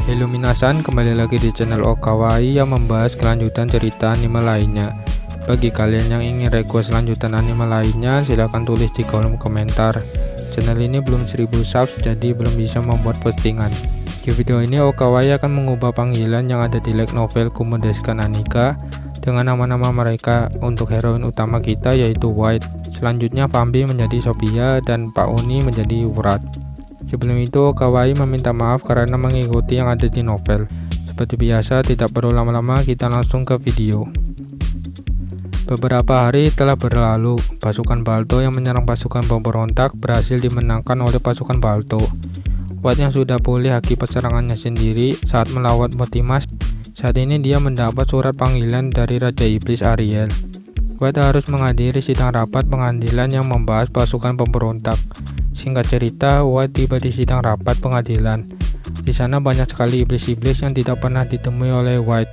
Halo minasan, kembali lagi di channel Okawaii yang membahas kelanjutan cerita anime lainnya. Bagi kalian yang ingin request lanjutan anime lainnya, silahkan tulis di kolom komentar. Channel ini belum 1000 subs, jadi belum bisa membuat postingan. Di video ini Okawaii akan mengubah panggilan yang ada di light novel Kumo desu ka Nanika dengan nama-nama mereka untuk heroin utama kita, yaitu White. Selanjutnya Fambi menjadi Sophia dan Pak Uni menjadi Wrath. Sebelum itu Okawaii meminta maaf karena mengikuti yang ada di novel. Seperti biasa, tidak perlu lama-lama, kita langsung ke video. Beberapa hari telah berlalu, pasukan Balto yang menyerang pasukan pemberontak berhasil dimenangkan oleh pasukan Balto. White yang sudah pulih akibat serangannya sendiri saat melawan Motimas, saat ini dia mendapat surat panggilan dari Raja Iblis Ariel. White harus menghadiri sidang rapat pengadilan yang membahas pasukan pemberontak. Singkat cerita, White tiba di sidang rapat pengadilan. Di sana banyak sekali iblis-iblis yang tidak pernah ditemui oleh White.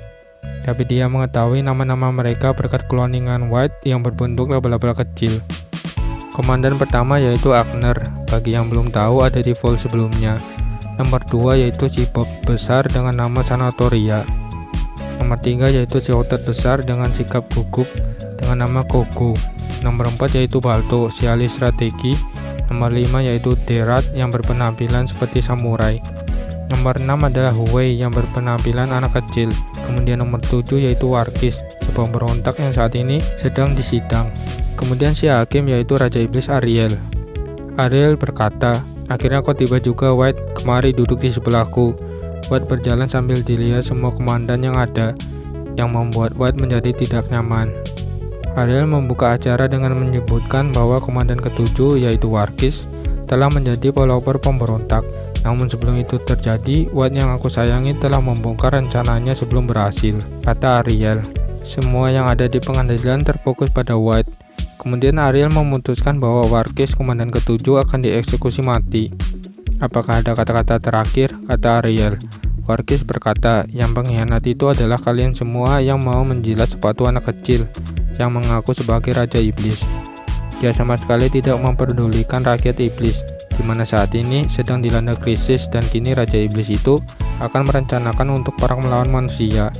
Tapi dia mengetahui nama-nama mereka berkat cloningan White yang berbentuk laba-laba kecil. Komandan pertama yaitu Agner, bagi yang belum tahu ada di vol sebelumnya. Nomor 2 yaitu si Bob besar dengan nama Sanatoria. Nomor 3 yaitu si Otot besar dengan sikap gugup dengan nama Kogo. Nomor 4 yaitu Balto, si ahli strategi. Nomor 5 yaitu Derat yang berpenampilan seperti samurai. Nomor 6 adalah Huey yang berpenampilan anak kecil. Kemudian nomor 7 yaitu Warkis, sebuah pemberontak yang saat ini sedang disidang. Kemudian si hakim yaitu Raja Iblis Ariel. Ariel berkata, "Akhirnya kau tiba juga, White. Kemari duduk di sebelahku." White berjalan sambil dilihat semua komandan yang ada, yang membuat White menjadi tidak nyaman. Ariel membuka acara dengan menyebutkan bahwa komandan ketujuh yaitu Warkis telah menjadi pelopor pemberontak. Namun sebelum itu terjadi, White yang aku sayangi telah membongkar rencananya sebelum berhasil, kata Ariel. Semua yang ada di pengadilan terfokus pada White. Kemudian Ariel memutuskan bahwa Warkis komandan ketujuh akan dieksekusi mati. Apakah ada kata-kata terakhir? Kata Ariel. Warkis berkata, yang pengkhianat itu adalah kalian semua yang mau menjilat sepatu anak kecil yang mengaku sebagai Raja Iblis. Dia sama sekali tidak memperdulikan rakyat iblis, di mana saat ini sedang dilanda krisis dan kini Raja Iblis itu akan merencanakan untuk perang melawan manusia.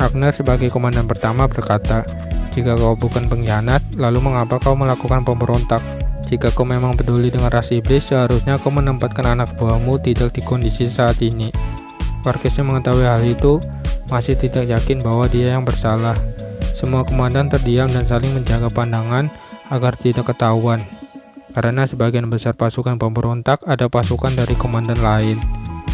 Agner sebagai komandan pertama berkata, jika kau bukan pengkhianat, lalu mengapa kau melakukan pemberontak? Jika kau memang peduli dengan ras iblis, seharusnya kau menempatkan anak buahmu tidak di kondisi saat ini. Warkis yang mengetahui hal itu masih tidak yakin bahwa dia yang bersalah. Semua komandan terdiam dan saling menjaga pandangan agar tidak ketahuan, karena sebagian besar pasukan pemberontak ada pasukan dari komandan lain.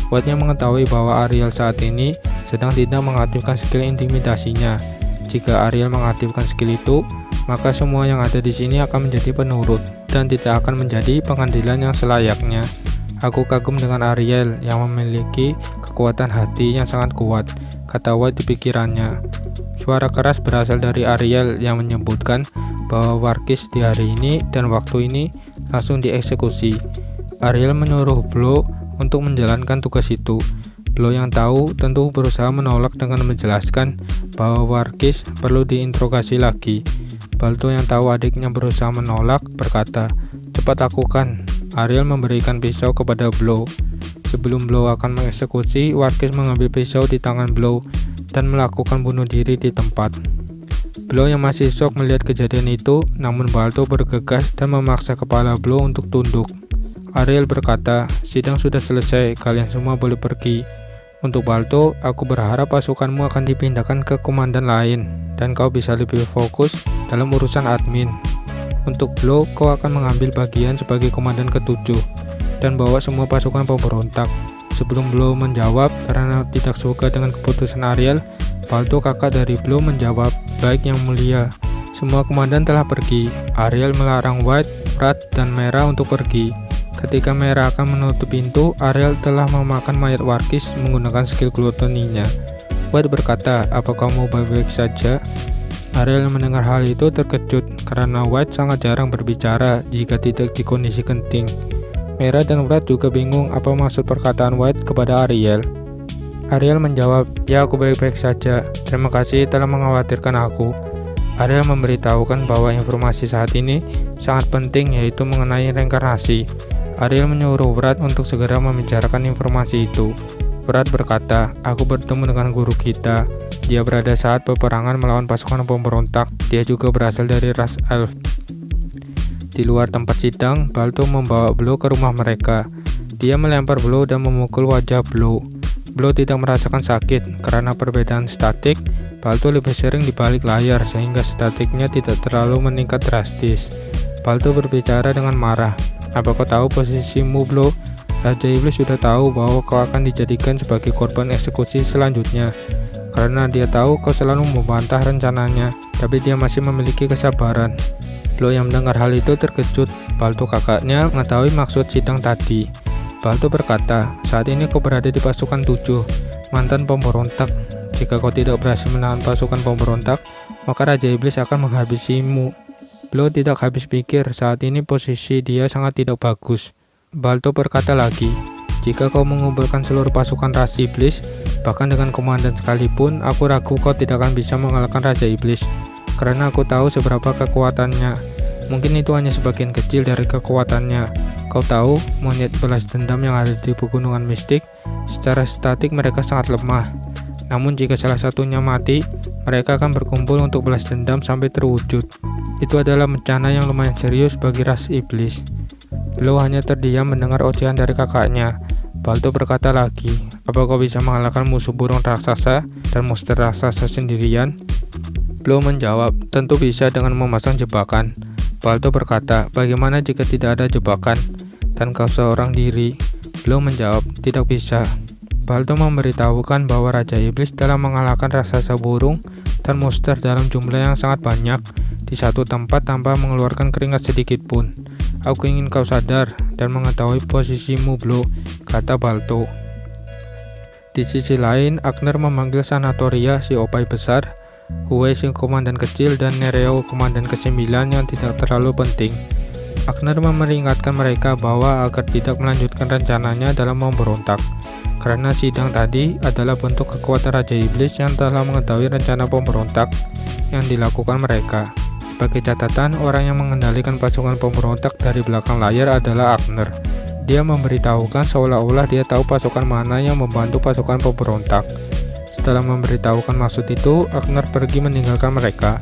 White yang mengetahui bahwa Ariel saat ini sedang tidak mengaktifkan skill intimidasinya. Jika Ariel mengaktifkan skill itu, maka semua yang ada di sini akan menjadi penurut dan tidak akan menjadi pengadilan yang selayaknya. Aku kagum dengan Ariel yang memiliki kekuatan hati yang sangat kuat, kata White di pikirannya. Suara keras berasal dari Ariel yang menyebutkan bahwa Warkis di hari ini dan waktu ini langsung dieksekusi. Ariel menyuruh Blow untuk menjalankan tugas itu. Blow yang tahu tentu berusaha menolak dengan menjelaskan bahwa Warkis perlu diinterogasi lagi. Balto yang tahu adiknya berusaha menolak berkata, "Cepat lakukan." Ariel memberikan pisau kepada Blow. Sebelum Blow akan mengeksekusi, Warkis mengambil pisau di tangan Blow dan melakukan bunuh diri di tempat. Blow yang masih shock melihat kejadian itu, namun Balto bergegas dan memaksa kepala Blow untuk tunduk. Ariel berkata, "Sidang sudah selesai, kalian semua boleh pergi." Untuk Balto, aku berharap pasukanmu akan dipindahkan ke komandan lain, dan kau bisa lebih fokus dalam urusan admin. Untuk Blow, kau akan mengambil bagian sebagai komandan ketujuh, dan bawa semua pasukan pemberontak. Sebelum Blow menjawab karena tidak suka dengan keputusan Ariel, Balto kakak dari Blow menjawab, "Baik yang mulia." Semua komandan telah pergi. Ariel melarang White, Wrath, dan Merah untuk pergi. Ketika Merah akan menutup pintu, Ariel telah memakan mayat Warkis menggunakan skill glutoninya. White berkata, "Apa kamu baik-baik saja?" Ariel mendengar hal itu terkejut karena White sangat jarang berbicara jika tidak di kondisi genting. Merah dan Wrath juga bingung apa maksud perkataan White kepada Ariel. Ariel menjawab, "Ya, aku baik-baik saja. Terima kasih telah mengkhawatirkan aku." Ariel memberitahukan bahwa informasi saat ini sangat penting, yaitu mengenai reinkarnasi. Ariel menyuruh Wrath untuk segera membicarakan informasi itu. White berkata, aku bertemu dengan guru kita. Dia berada saat peperangan melawan pasukan pemberontak. Dia juga berasal dari ras elf. Di luar tempat sidang, Balto membawa Blue ke rumah mereka. Dia melempar Blue dan memukul wajah Blue. Blue tidak merasakan sakit karena perbedaan statik. Balto lebih sering di balik layar sehingga statiknya tidak terlalu meningkat drastis. Balto berbicara dengan marah. Apa kau tahu posisimu, Blue? Raja Iblis sudah tahu bahwa kau akan dijadikan sebagai korban eksekusi selanjutnya. Karena dia tahu kau selalu membantah rencananya, tapi dia masih memiliki kesabaran. Blue yang mendengar hal itu terkejut. Balto kakaknya mengetahui maksud sidang tadi. Balto berkata, saat ini kau berada di pasukan 7, mantan pemberontak. Jika kau tidak berhasil menahan pasukan pemberontak, maka Raja Iblis akan menghabisimu. Blue tidak habis pikir, saat ini posisi dia sangat tidak bagus. Balto berkata lagi, jika kau mengumpulkan seluruh pasukan ras iblis, bahkan dengan komandan sekalipun, aku ragu kau tidak akan bisa mengalahkan Raja Iblis. Karena aku tahu seberapa kekuatannya. Mungkin itu hanya sebagian kecil dari kekuatannya. Kau tahu, monyet balas dendam yang ada di pegunungan mistik, secara statik mereka sangat lemah. Namun jika salah satunya mati, mereka akan berkumpul untuk balas dendam sampai terwujud. Itu adalah bencana yang lumayan serius bagi ras iblis. Blue hanya terdiam mendengar ocehan dari kakaknya. Balto berkata lagi, apa kau bisa mengalahkan musuh burung raksasa dan monster raksasa sendirian? Blue menjawab, tentu bisa dengan memasang jebakan. Balto berkata, bagaimana jika tidak ada jebakan dan kau seorang diri? Blue menjawab, tidak bisa. Balto memberitahukan bahwa Raja Iblis telah mengalahkan raksasa burung dan monster dalam jumlah yang sangat banyak di satu tempat tanpa mengeluarkan keringat sedikit pun. Aku ingin kau sadar dan mengetahui posisimu, Blue, kata Balto. Di sisi lain, Agner memanggil Sanatoria, si opai besar, Hue si komandan kecil, dan Nereo komandan ke-9 yang tidak terlalu penting. Agner memperingatkan mereka bahwa agar tidak melanjutkan rencananya dalam memberontak. Karena sidang tadi adalah bentuk kekuatan Raja Iblis yang telah mengetahui rencana pemberontak yang dilakukan mereka. Sebagai catatan, orang yang mengendalikan pasukan pemberontak dari belakang layar adalah Agner. Dia memberitahukan seolah-olah dia tahu pasukan mana yang membantu pasukan pemberontak. Setelah memberitahukan maksud itu, Agner pergi meninggalkan mereka.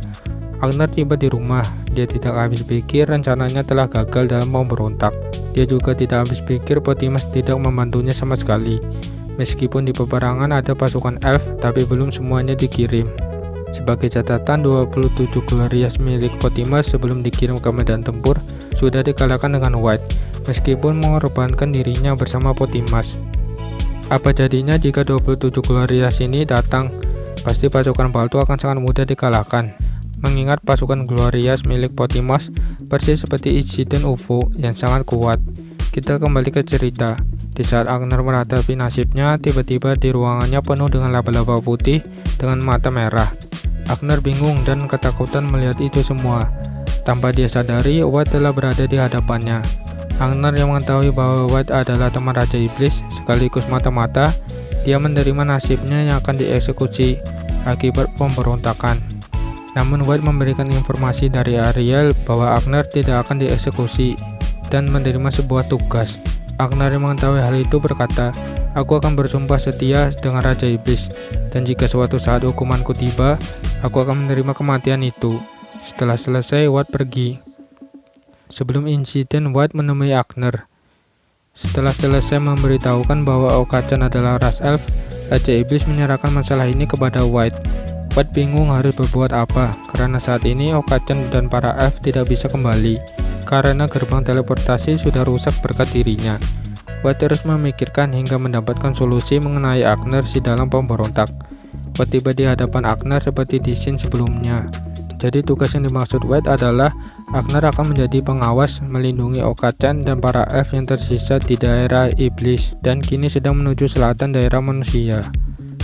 Agner tiba di rumah. Dia tidak habis pikir rencananya telah gagal dalam memberontak. Dia juga tidak habis pikir Potimas tidak membantunya sama sekali. Meskipun di peperangan ada pasukan elf, tapi belum semuanya dikirim. Sebagai catatan, 27 Glorias milik Potimas sebelum dikirim ke medan tempur sudah dikalahkan dengan White, meskipun mengorbankan dirinya bersama Potimas. Apa jadinya jika 27 Glorias ini datang? Pasti pasukan Balto akan sangat mudah dikalahkan. Mengingat pasukan Glorias milik Potimas persis seperti insiden UFO yang sangat kuat. Kita kembali ke cerita. Di saat Agner meratapi nasibnya, tiba-tiba di ruangannya penuh dengan laba-laba putih dengan mata merah. Agner bingung dan ketakutan melihat itu semua. Tanpa dia sadari, White telah berada di hadapannya. Agner yang mengetahui bahwa White adalah teman Raja Iblis sekaligus mata-mata, dia menerima nasibnya yang akan dieksekusi akibat pemberontakan. Namun White memberikan informasi dari Ariel bahwa Agner tidak akan dieksekusi dan menerima sebuah tugas. Agner yang mengetahui hal itu berkata, aku akan bersumpah setia dengan Raja Iblis, dan jika suatu saat hukumanku tiba, aku akan menerima kematian itu. Setelah selesai, White pergi. Sebelum insiden, White menemui Agner. Setelah selesai memberitahukan bahwa Okachan adalah ras elf, Raja Iblis menyerahkan masalah ini kepada White. White bingung harus berbuat apa, karena saat ini Okachan dan para elf tidak bisa kembali, karena gerbang teleportasi sudah rusak berkat dirinya. White terus memikirkan hingga mendapatkan solusi mengenai Agner si dalam pemberontak. White tiba di hadapan Agner seperti di scene sebelumnya. Jadi tugas yang dimaksud White adalah Agner akan menjadi pengawas melindungi Okachan dan para elf yang tersisa di daerah iblis dan kini sedang menuju selatan daerah manusia.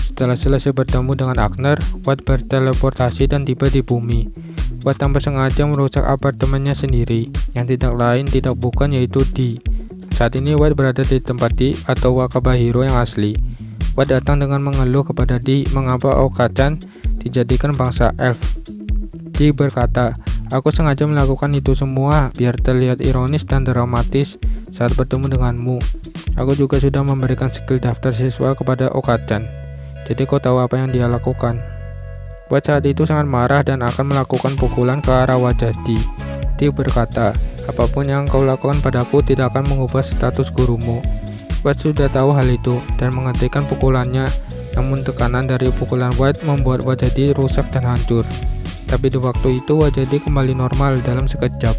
Setelah selesai bertemu dengan Agner, White berteleportasi dan tiba di bumi. White tanpa sengaja merusak apartemennya sendiri, yang tidak lain tidak bukan yaitu D. Saat ini White berada di tempat D atau Wakabahiro yang asli. White datang dengan mengeluh kepada D mengapa Okachan dijadikan bangsa elf. D berkata, aku sengaja melakukan itu semua biar terlihat ironis dan dramatis saat bertemu denganmu. Aku juga sudah memberikan skill daftar siswa kepada Okachan. Jadi kau tahu apa yang dia lakukan. White saat itu sangat marah dan akan melakukan pukulan ke arah wajah Di. Di berkata, apapun yang kau lakukan padaku tidak akan mengubah status gurumu. White sudah tahu hal itu dan menghentikan pukulannya, namun tekanan dari pukulan White membuat wajah Di rusak dan hancur. Tapi di waktu itu wajah Di kembali normal dalam sekejap.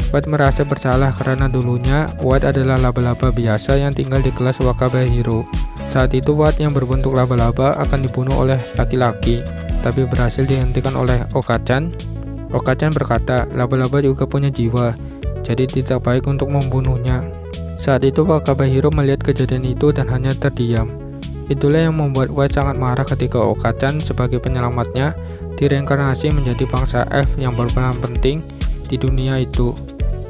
White merasa bersalah karena dulunya White adalah laba-laba biasa yang tinggal di kelas Wakabahiro. Saat itu White yang berbentuk laba-laba akan dibunuh oleh laki-laki, tapi berhasil dihentikan oleh Okachan. Okachan berkata, laba-laba juga punya jiwa, jadi tidak baik untuk membunuhnya. Saat itu Wakabahiro melihat kejadian itu dan hanya terdiam. Itulah yang membuat White sangat marah ketika Okachan sebagai penyelamatnya direinkarnasi menjadi bangsa F yang berperan penting di dunia itu.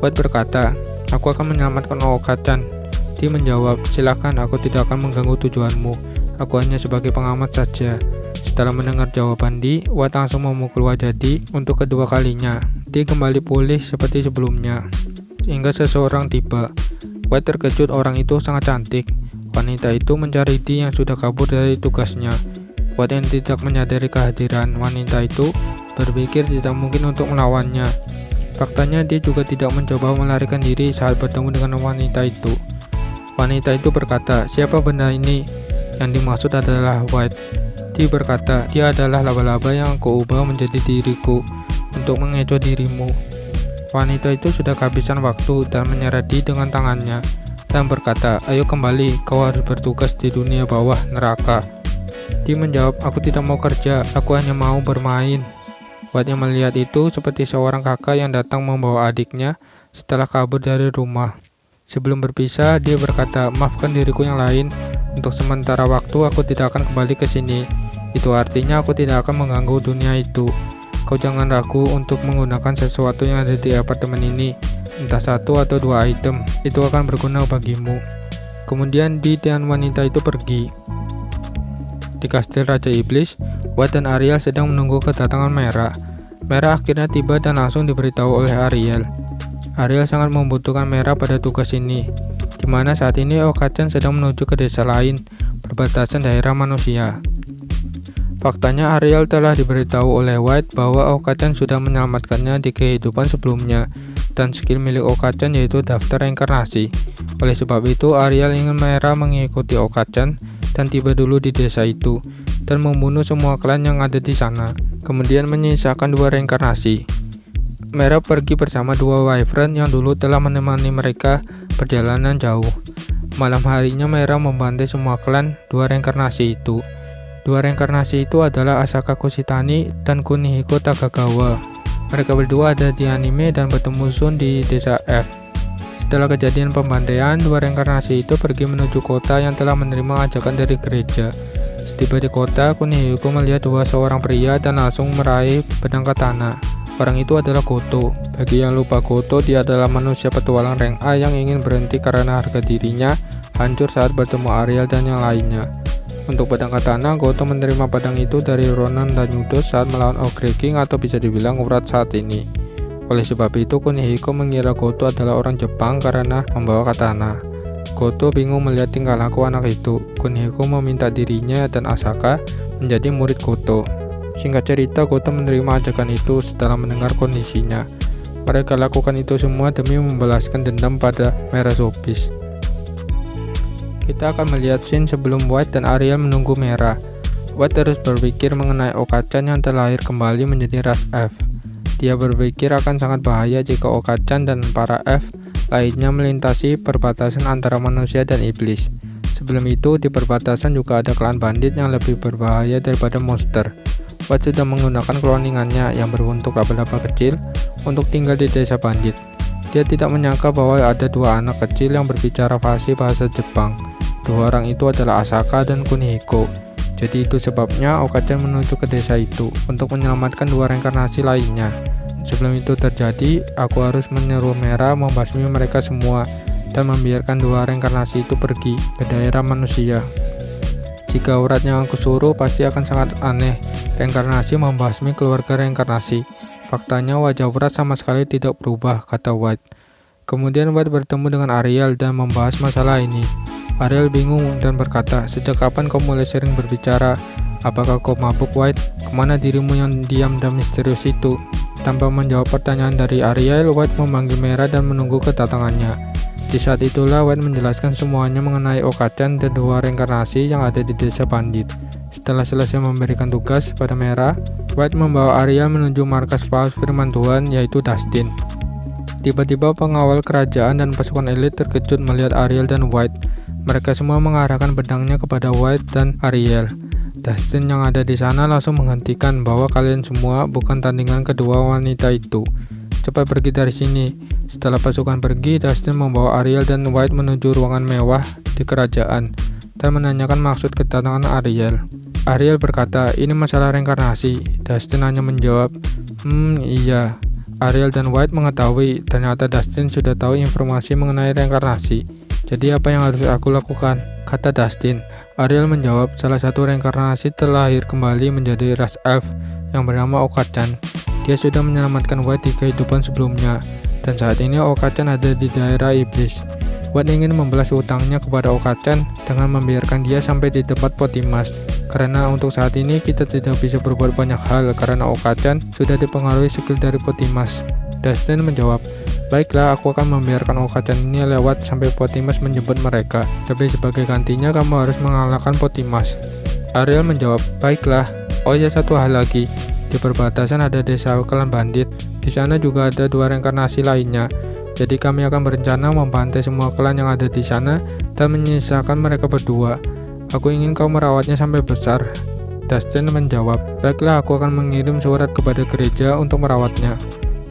White berkata, aku akan menyelamatkan Okachan. Di menjawab, silakan, aku tidak akan mengganggu tujuanmu. Aku hanya sebagai pengamat saja. Setelah mendengar jawaban Di, White langsung memukul wajah Di untuk kedua kalinya. Di kembali pulih seperti sebelumnya. Hingga seseorang tiba. White terkejut, orang itu sangat cantik. Wanita itu mencari Di yang sudah kabur dari tugasnya. White yang tidak menyadari kehadiran wanita itu berpikir tidak mungkin untuk melawannya. Faktanya dia juga tidak mencoba melarikan diri saat bertemu dengan wanita itu. Wanita itu berkata, siapa benda ini? Yang dimaksud adalah White. Di berkata, dia adalah laba-laba yang aku ubah menjadi diriku untuk mengecoh dirimu. Wanita itu sudah kehabisan waktu dan menyeret Di dengan tangannya dan berkata, ayo kembali, kau harus bertugas di dunia bawah neraka. Di menjawab, aku tidak mau kerja, aku hanya mau bermain. White yang melihat itu seperti seorang kakak yang datang membawa adiknya setelah kabur dari rumah. Sebelum berpisah, dia berkata, maafkan diriku yang lain, untuk sementara waktu aku tidak akan kembali ke sini. Itu artinya aku tidak akan mengganggu dunia itu. Kau jangan ragu untuk menggunakan sesuatu yang ada di apartemen ini, entah 1 atau 2 item, itu akan berguna bagimu. Kemudian Di dan wanita itu pergi. Di kastil Raja Iblis, White dan Ariel sedang menunggu kedatangan Mera. Mera akhirnya tiba dan langsung diberitahu oleh Ariel. Ariel sangat membutuhkan Mera pada tugas ini, di mana saat ini Okachan sedang menuju ke desa lain, perbatasan daerah manusia. Faktanya Ariel telah diberitahu oleh White bahwa Okachan sudah menyelamatkannya di kehidupan sebelumnya, dan skill milik Okachan yaitu daftar reinkarnasi. Oleh sebab itu, Ariel ingin Mera mengikuti Okachan dan tiba dulu di desa itu, dan membunuh semua klan yang ada di sana, kemudian menyisakan 2 reinkarnasi. Mera pergi bersama 2 wyvern yang dulu telah menemani mereka perjalanan jauh. Malam harinya Mera membantai semua klan 2 reinkarnasi itu. 2 reinkarnasi itu adalah Asaka Kushitani dan Kunihiko Tagagawa. Mereka berdua ada di anime dan bertemu Sun di desa F. Setelah kejadian pembantaian, 2 reinkarnasi itu pergi menuju kota yang telah menerima ajakan dari gereja. Setiba di kota, Kunihiko melihat seorang pria dan langsung meraih pedang katana. Orang itu adalah Goto. Bagi yang lupa, Goto dia adalah manusia petualang rank A yang ingin berhenti karena harga dirinya hancur saat bertemu Ariel dan yang lainnya. Untuk pedang katana, Goto menerima pedang itu dari Ronan dan Yudos saat melawan Ogre King atau bisa dibilang urat saat ini. Oleh sebab itu, Kunihiko mengira Goto adalah orang Jepang karena membawa katana. Goto bingung melihat tingkah laku anak itu. Kunihiko meminta dirinya dan Asaka menjadi murid Goto. Singkat cerita, Goto menerima ajakan itu setelah mendengar kondisinya. Mereka lakukan itu semua demi membalaskan dendam pada Merah-Sobis. Kita akan melihat scene sebelum White dan Ariel menunggu Mera. White terus berpikir mengenai Okachan yang terlahir kembali menjadi ras F. Dia berpikir akan sangat bahaya jika Okachan dan para F lainnya melintasi perbatasan antara manusia dan iblis. Sebelum itu, di perbatasan juga ada klan bandit yang lebih berbahaya daripada monster. White sudah menggunakan cloningannya yang berbentuk laba-laba kecil untuk tinggal di desa bandit. Dia tidak menyangka bahwa ada 2 anak kecil yang berbicara fasih bahasa Jepang. 2 orang itu adalah Asaka dan Kunihiko. Jadi itu sebabnya Okachan menuju ke desa itu untuk menyelamatkan 2 reinkarnasi lainnya. Sebelum itu terjadi, aku harus menyuruh Mera membasmi mereka semua dan membiarkan 2 reinkarnasi itu pergi ke daerah manusia. Jika urat yang aku suruh pasti akan sangat aneh. Reinkarnasi membasmi keluarga reinkarnasi. Faktanya wajah urat sama sekali tidak berubah, kata White. Kemudian White bertemu dengan Ariel dan membahas masalah ini. Ariel bingung dan berkata, "Sejak kapan kau mulai sering berbicara? Apakah kau mabuk, White? Kemana dirimu yang diam dan misterius itu?" Tanpa menjawab pertanyaan dari Ariel, White memanggil Mera dan menunggu kedatangannya. Di saat itulah White menjelaskan semuanya mengenai Okachan dan 2 reinkarnasi yang ada di desa bandit. Setelah selesai memberikan tugas pada Mera, White membawa Ariel menuju markas Paus Firman Tuhan, yaitu Dustin. Tiba-tiba pengawal kerajaan dan pasukan elit terkejut melihat Ariel dan White. Mereka semua mengarahkan pedangnya kepada White dan Ariel. Dustin yang ada di sana langsung menghentikan bahwa kalian semua bukan tandingan kedua wanita itu. Cepat pergi dari sini. Setelah pasukan pergi, Dustin membawa Ariel dan White menuju ruangan mewah di kerajaan dan menanyakan maksud kedatangan Ariel. Ariel berkata, "Ini masalah reinkarnasi." Dustin hanya menjawab, iya." Ariel dan White mengetahui ternyata Dustin sudah tahu informasi mengenai reinkarnasi. "Jadi apa yang harus aku lakukan?" kata Dustin. Ariel menjawab, "Salah satu reinkarnasi terlahir kembali menjadi ras elf yang bernama Okachan. Dia sudah menyelamatkan White di kehidupan sebelumnya, dan saat ini Okachan ada di daerah iblis. White ingin membalas utangnya kepada Okachan dengan membiarkan dia sampai di tempat Potimas. Karena untuk saat ini kita tidak bisa berbuat banyak hal karena Okachan sudah dipengaruhi skill dari Potimas." Dustin menjawab, "Baiklah, aku akan membiarkan Okachan ini lewat sampai Potimas menjemput mereka. Tapi sebagai gantinya kamu harus mengalahkan Potimas." Ariel menjawab, "Baiklah. Oh ya, satu hal lagi. Di perbatasan ada desa klan bandit. Di sana juga ada 2 reinkarnasi lainnya. Jadi kami akan berencana membantai semua klan yang ada di sana dan menyisakan mereka berdua. Aku ingin kau merawatnya sampai besar." Dustin menjawab, "Baiklah, aku akan mengirim surat kepada gereja untuk merawatnya."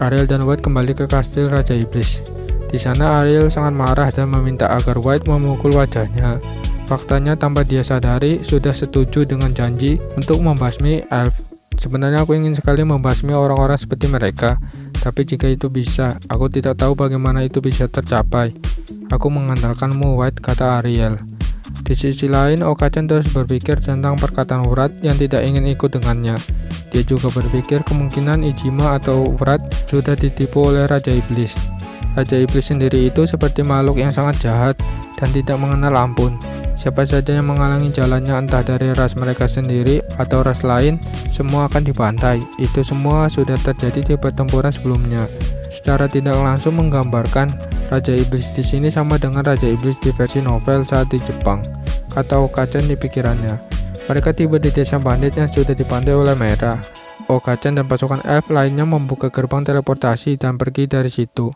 Ariel dan White kembali ke kastil Raja Iblis. Di sana Ariel sangat marah dan meminta agar White memukul wajahnya. Faktanya tanpa dia sadari sudah setuju dengan janji untuk membasmi elf. "Sebenarnya aku ingin sekali membasmi orang-orang seperti mereka. Tapi jika itu bisa, aku tidak tahu bagaimana itu bisa tercapai. Aku mengandalkanmu, White," kata Ariel. Di sisi lain, Okachan terus berpikir tentang perkataan Wrath yang tidak ingin ikut dengannya. Dia juga berpikir kemungkinan Ijima atau Wrath sudah ditipu oleh Raja Iblis. Raja Iblis sendiri itu seperti makhluk yang sangat jahat dan tidak mengenal ampun. Siapa saja yang menghalangi jalannya, entah dari ras mereka sendiri atau ras lain, semua akan dibantai. Itu semua sudah terjadi di pertempuran sebelumnya. Secara tidak langsung menggambarkan Raja Iblis di sini sama dengan Raja Iblis di versi novel saat di Jepang, kata Okachan di pikirannya. Mereka tiba di desa bandit yang sudah dibantai oleh Mera. Okachan dan pasukan elf lainnya membuka gerbang teleportasi dan pergi dari situ.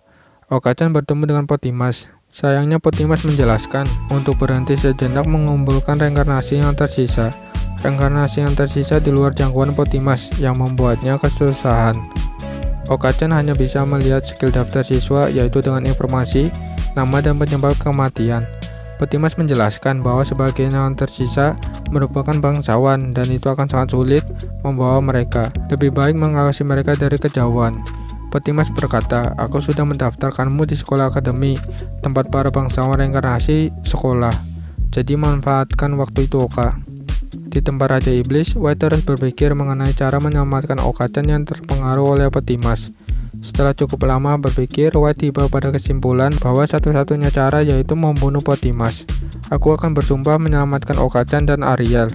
Okachan bertemu dengan Potimas. Sayangnya Potimas menjelaskan untuk berhenti sejenak mengumpulkan reinkarnasi yang tersisa. Reinkarnasi yang tersisa di luar jangkauan Potimas yang membuatnya kesusahan. Okachan hanya bisa melihat skill daftar siswa, yaitu dengan informasi, nama dan penyebab kematian. Potimas menjelaskan bahwa sebagian yang tersisa merupakan bangsawan dan itu akan sangat sulit membawa mereka. Lebih baik mengawasi mereka dari kejauhan. Potimas berkata, "Aku sudah mendaftarkanmu di sekolah akademi, tempat para bangsawan reinkarnasi sekolah. Jadi manfaatkan waktu itu, Oka." Di tempat Raja Iblis, White terus berpikir mengenai cara menyelamatkan Okachan yang terpengaruh oleh Potimas. Setelah cukup lama berpikir, White tiba pada kesimpulan bahwa satu-satunya cara yaitu membunuh Potimas. "Aku akan bersumpah menyelamatkan Okachan dan Ariel."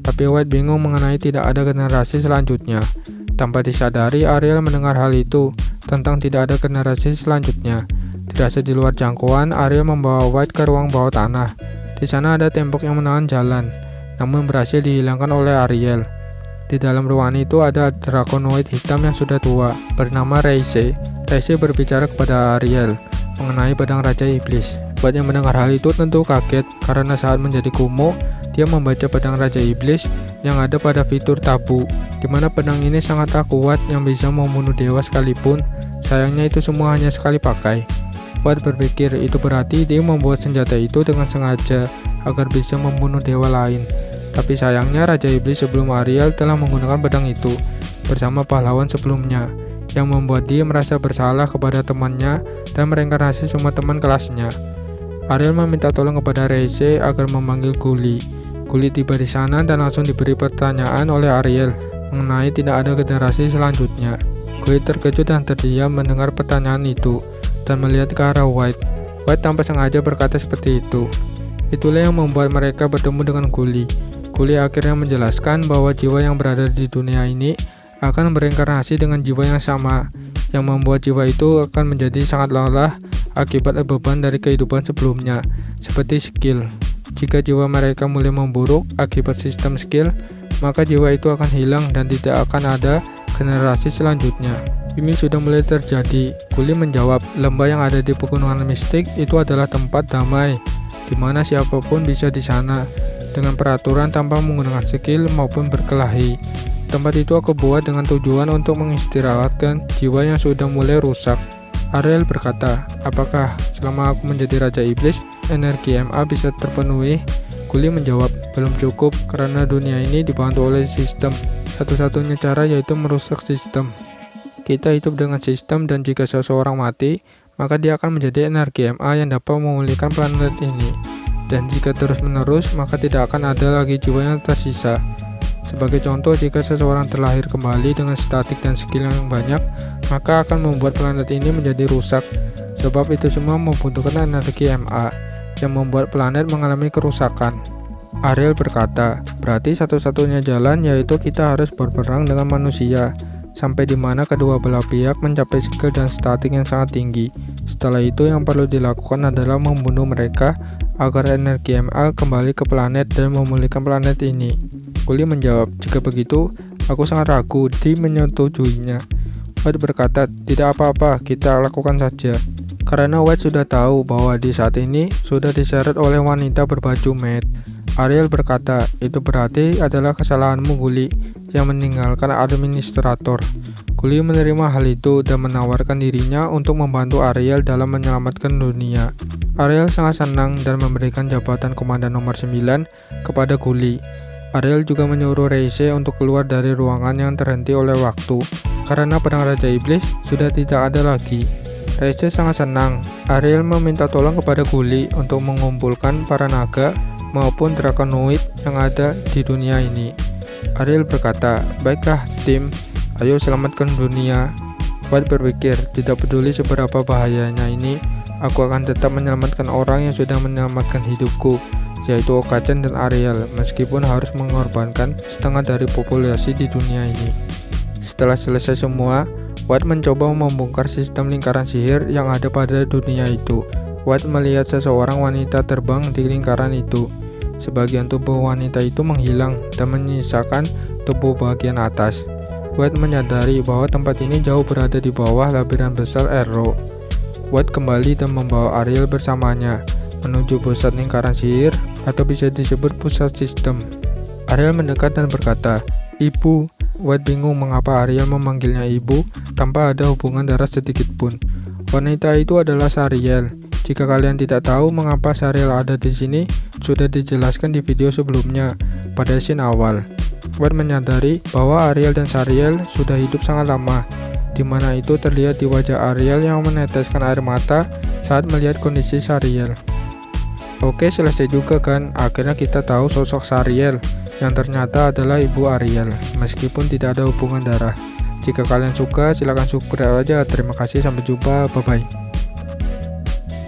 Tapi White bingung mengenai tidak ada generasi selanjutnya. Tanpa disadari, Ariel mendengar hal itu, tentang tidak ada generasi selanjutnya. Dirasa di luar jangkauan, Ariel membawa White ke ruang bawah tanah. Di sana ada tembok yang menahan jalan, namun berhasil dihilangkan oleh Ariel. Di dalam ruangan itu ada draconoid hitam yang sudah tua, bernama Reise. Reise berbicara kepada Ariel mengenai pedang Raja Iblis. White yang mendengar hal itu tentu kaget, karena saat menjadi kumuh, dia membaca pedang Raja Iblis yang ada pada fitur tabu, di mana pedang ini sangatlah kuat yang bisa membunuh dewa sekalipun. Sayangnya itu semua hanya sekali pakai. White berpikir itu berarti dia membuat senjata itu dengan sengaja agar bisa membunuh dewa lain. Tapi sayangnya Raja Iblis sebelum Ariel telah menggunakan pedang itu bersama pahlawan sebelumnya, yang membuat dia merasa bersalah kepada temannya dan mereinkarnasi semua teman kelasnya. Ariel meminta tolong kepada Reise agar memanggil Guli. Guli tiba di sana dan langsung diberi pertanyaan oleh Ariel mengenai tidak ada generasi selanjutnya. Guli terkejut dan terdiam mendengar pertanyaan itu. dan melihat ke arah White. White tanpa sengaja berkata seperti itu. Itulah yang membuat mereka bertemu dengan Gully. Gully akhirnya menjelaskan bahwa jiwa yang berada di dunia ini akan bereinkarnasi dengan jiwa yang sama, yang membuat jiwa itu akan menjadi sangat lelah akibat beban dari kehidupan sebelumnya, seperti skill. Jika jiwa mereka mulai memburuk akibat sistem skill, maka jiwa itu akan hilang dan tidak akan ada generasi selanjutnya. Ini sudah mulai terjadi. Gully menjawab, lembah yang ada di pegunungan mistik itu adalah tempat damai, di mana siapapun bisa di sana, dengan peraturan tanpa menggunakan skill maupun berkelahi. Tempat itu aku buat dengan tujuan untuk mengistirahatkan jiwa yang sudah mulai rusak. Ariel berkata, apakah selama aku menjadi Raja Iblis, energi MA bisa terpenuhi? Gully menjawab, belum cukup karena dunia ini dibantu oleh sistem. Satu-satunya cara yaitu merusak sistem. Kita hidup dengan sistem dan jika seseorang mati, maka dia akan menjadi energi MA yang dapat memulihkan planet ini. Dan jika terus-menerus, maka tidak akan ada lagi jiwa yang tersisa. Sebagai contoh, jika seseorang terlahir kembali dengan statik dan skill yang banyak, maka akan membuat planet ini menjadi rusak. Sebab itu semua membutuhkan energi MA, yang membuat planet mengalami kerusakan. Ariel berkata, berarti satu-satunya jalan yaitu kita harus berperang dengan manusia, sampai di mana kedua belah pihak mencapai skill dan statik yang sangat tinggi. Setelah itu yang perlu dilakukan adalah membunuh mereka agar energi MA kembali ke planet dan memulihkan planet ini. Gully menjawab, jika begitu, aku sangat ragu di menyetujuinya. White berkata, tidak apa-apa, kita lakukan saja. Karena White sudah tahu bahwa di saat ini sudah diseret oleh wanita berbaju matte. Ariel berkata, itu berarti adalah kesalahanmu Gully, yang meninggalkan administrator. Gully menerima hal itu dan menawarkan dirinya untuk membantu Ariel dalam menyelamatkan dunia. Ariel sangat senang dan memberikan jabatan komandan nomor 9 kepada Gully. Ariel juga menyuruh Reise untuk keluar dari ruangan yang terhenti oleh waktu, karena pedang Raja Iblis sudah tidak ada lagi. Reise sangat senang. Ariel meminta tolong kepada Gully untuk mengumpulkan para naga maupun draconoid yang ada di dunia ini. Ariel berkata, baiklah tim, ayo selamatkan dunia. White berpikir, tidak peduli seberapa bahayanya ini, aku akan tetap menyelamatkan orang yang sudah menyelamatkan hidupku, yaitu Okachan dan Ariel, meskipun harus mengorbankan setengah dari populasi di dunia ini. Setelah selesai semua, White mencoba membongkar sistem lingkaran sihir yang ada pada dunia itu. White melihat seseorang wanita terbang di lingkaran itu. Sebagian tubuh wanita itu menghilang dan menyisakan tubuh bagian atas. White menyadari bahwa tempat ini jauh berada di bawah labirin besar Arrow. White kembali dan membawa Ariel bersamanya menuju pusat lingkaran sihir atau bisa disebut pusat sistem. Ariel mendekat dan berkata, Ibu. White bingung mengapa Ariel memanggilnya ibu tanpa ada hubungan darah sedikit pun. Wanita itu adalah Sariel. Jika kalian tidak tahu mengapa Sariel ada di sini, sudah dijelaskan di video sebelumnya pada scene awal. White menyadari bahwa Ariel dan Sariel sudah hidup sangat lama, di mana itu terlihat di wajah Ariel yang meneteskan air mata saat melihat kondisi Sariel. Oke, selesai juga kan? Akhirnya kita tahu sosok Sariel yang ternyata adalah ibu Ariel, meskipun tidak ada hubungan darah. Jika kalian suka, silahkan subscribe aja. Terima kasih, sampai jumpa, bye bye.